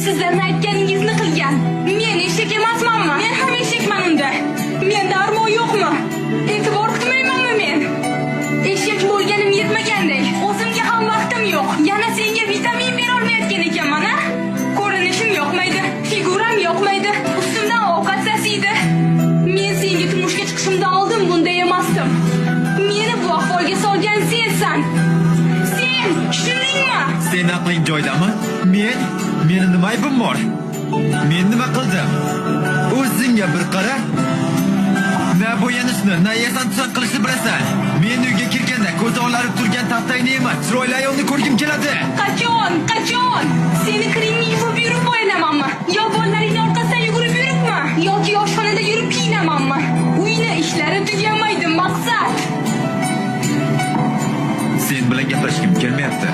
sizlarni aytganingizni qilgan. Men eshak emasmanmi? Men ham eshakman unda. Menda armon yo'qmi? E'tibor qilmaymanmi men? Eshak bo'lganim yetmaganday, o'zimga ham vaqtim yo'q. Yana senga vitamin bera olmayotgan ekanman, ha? Ko'rinishim yoqmaydi, figuram yoqmaydi, ustimdan ovqat sasiydi. Men senga turmushga chiqishimdan oldin bunday emasdim. Meni bu ahvolga solgan sensan. Sen, tushundingmi? Sen aqling joyidami? Meni nima aybim bor? Men nima qildim? O'zingga bir qara. Na bo'yanishni, na yasanchilik qilishni bilasan. Men uyga kirganda ko'zi olarib turgan taftayni emas, chiroyli ayolni ko'rgim keladi. Qachon? Seni kiringni yuvib yurib bo'yanamanmi? Yo bolalaringni orqasidan yugurib yuribmi? Yoki oshxonada yurib kiyinamanmi? Uyni ishlari tugamaydi, maqsad. Sen bilan gaplashgim kelmayapti.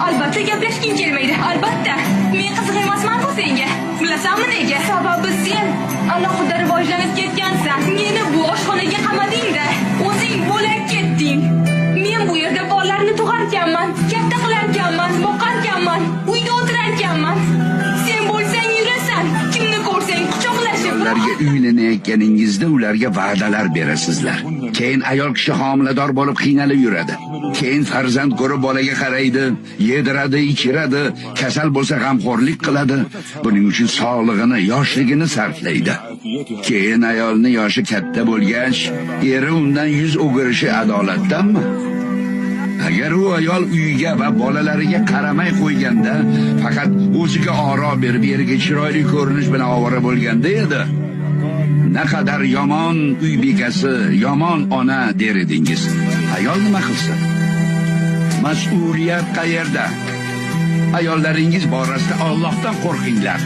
Albatta gaplashging kelmaydi, albatta. Men qiziq emasman-ku senga. Bilasanmi nega? Sababi sen alohida rivojlanib ketgansan. Meni bu oshxonaga qamading-da. O'zing bo'lak ketding. Men bu yerda bolalarni tug'arkanman, katta qilarkanman, boqarkanman, uyda o'tirarkanman. Sen bo'lsang yurasan, kimni ko'rsang quchoqlashib. Ularga uylanayotganingizda ularga va'dalar berasizlar. Keyin ayol kishi homilador bo'lib qiynalib yuradi. Keyin farzand ko'rib bolaga qaraydi, yediradi, ichiradi, kasal bo'lsa g'amxo'rlik qiladi. Buning uchun sog'lig'ini, yoshligini sarflaydi. Keyin ayolni yoshi katta bo'lgach, eri undan yuz o'girishi adolatdanmi? Agar u ayol uyiga va bolalariga qaramay qo'yganda, faqat o'ziga oro berib, eriga chiroyli ko'rinish bilan ovora bo'lganda edi, naqadar yomon uy bekasi, yomon ona der edingiz. Ayol nima qilsin? Mas'uliyat qayerda? Ayollaringiz borasida Allohdan qo'rqinglar.